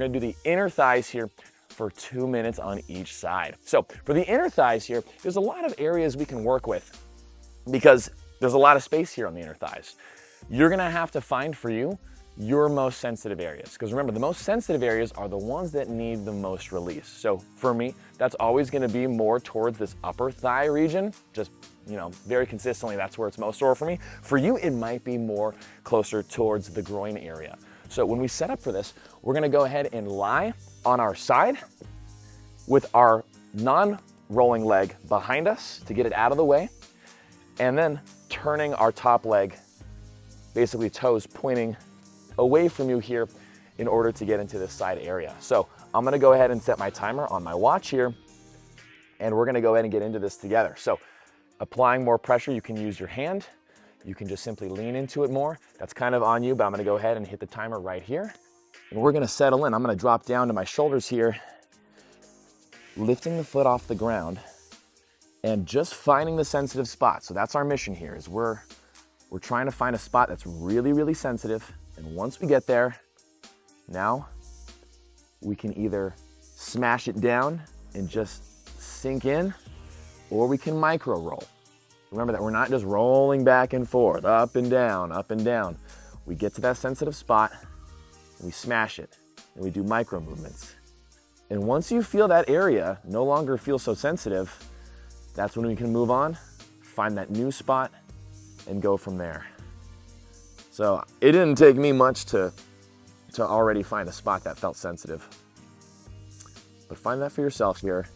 We're gonna do the inner thighs here for 2 minutes on each side. So for the inner thighs here, there's a lot of areas we can work with because there's a lot of space here on the inner thighs. You're gonna have to find for you your most sensitive areas. Because remember, the most sensitive areas are the ones that need the most release. So for me, that's always gonna be more towards this upper thigh region. Just, very consistently, that's where it's most sore for me. For you, it might be more closer towards the groin area. So when we set up for this, we're gonna go ahead and lie on our side with our non-rolling leg behind us to get it out of the way, and then turning our top leg, basically toes pointing away from you here in order to get into this side area. So I'm gonna go ahead and set my timer on my watch here, and we're gonna go ahead and get into this together. So applying more pressure, you can use your hand. You can just simply lean into it more. That's kind of on you, but I'm gonna go ahead and hit the timer right here. And we're gonna settle in. I'm gonna drop down to my shoulders here, lifting the foot off the ground and just finding the sensitive spot. So that's our mission here, is we're trying to find a spot that's really, really sensitive. And once we get there, now we can either smash it down and just sink in, or we can micro roll. Remember that we're not just rolling back and forth, up and down, up and down. We get to that sensitive spot, and we smash it, and we do micro movements. And once you feel that area no longer feel so sensitive, that's when we can move on, find that new spot, and go from there. So it didn't take me much to already find a spot that felt sensitive. But find that for yourself here.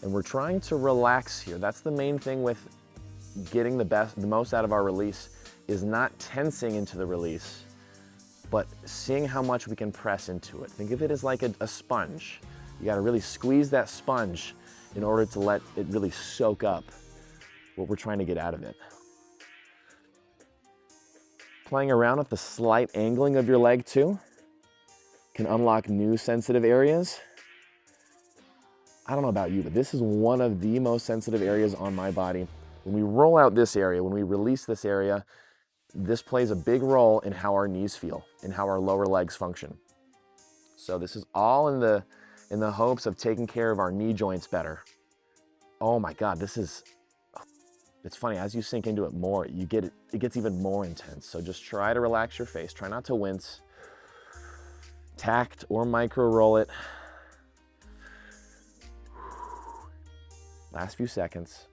And we're trying to relax here. That's the main thing with getting the most out of our release, is not tensing into the release, but seeing how much we can press into it. Think of it as like a sponge. You gotta really squeeze that sponge in order to let it really soak up what we're trying to get out of it. Playing around with the slight angling of your leg too can unlock new sensitive areas. I don't know about you, but this is one of the most sensitive areas on my body. When we roll out this area, when we release this area, this plays a big role in how our knees feel and how our lower legs function. So this is all in the hopes of taking care of our knee joints better. Oh my God, it's funny, as you sink into it more, it gets even more intense. So just try to relax your face, try not to wince. Tact or micro roll it. Last few seconds.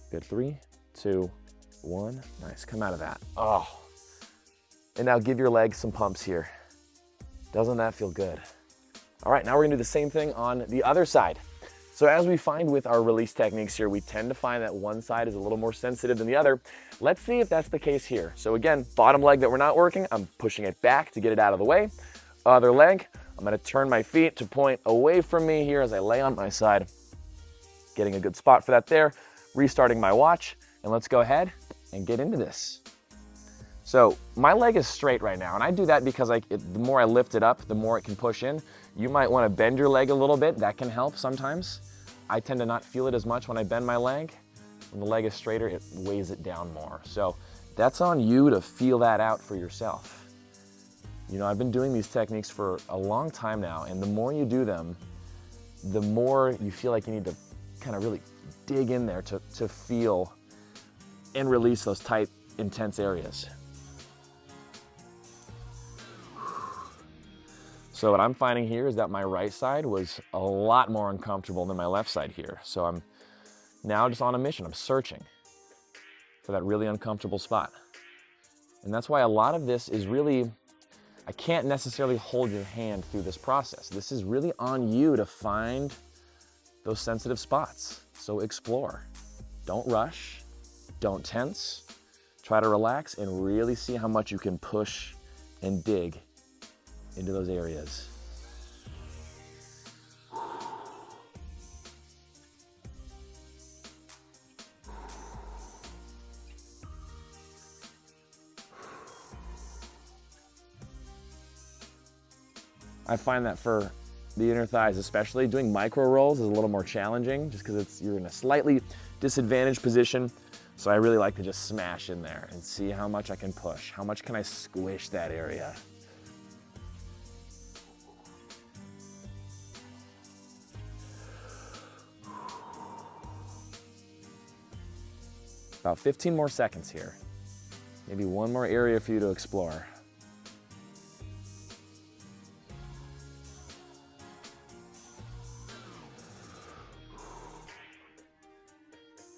Good, 3, 2, 1. Nice, come out of that. Oh. And now give your legs some pumps here. Doesn't that feel good? All right, now we're gonna do the same thing on the other side. So as we find with our release techniques here, we tend to find that one side is a little more sensitive than the other. Let's see if that's the case here. So again, bottom leg that we're not working, I'm pushing it back to get it out of the way. Other leg, I'm gonna turn my feet to point away from me here as I lay on my side. Getting a good spot for that there. Restarting my watch, and let's go ahead and get into this. So my leg is straight right now, and I do that because the more I lift it up, the more it can push in. You might wanna bend your leg a little bit. That can help sometimes. I tend to not feel it as much when I bend my leg. When the leg is straighter, it weighs it down more. So that's on you to feel that out for yourself. I've been doing these techniques for a long time now, and the more you do them, the more you feel like you need to kind of really dig in there to feel and release those tight, intense areas. So what I'm finding here is that my right side was a lot more uncomfortable than my left side here. So I'm now just on a mission. I'm searching for that really uncomfortable spot. And that's why a lot of this is really, I can't necessarily hold your hand through this process. This is really on you to find those sensitive spots. So explore. Don't rush. Don't tense. Try to relax and really see how much you can push and dig into those areas. I find that for the inner thighs especially, doing micro rolls is a little more challenging just because you're in a slightly disadvantaged position. So I really like to just smash in there and see how much I can push. How much can I squish that area? About 15 more seconds here. Maybe one more area for you to explore.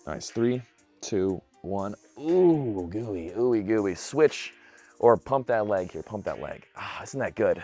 Nice, 3, 2, 1. Ooh, gooey, ooey gooey. Switch or pump that leg here, pump that leg. Ah, isn't that good?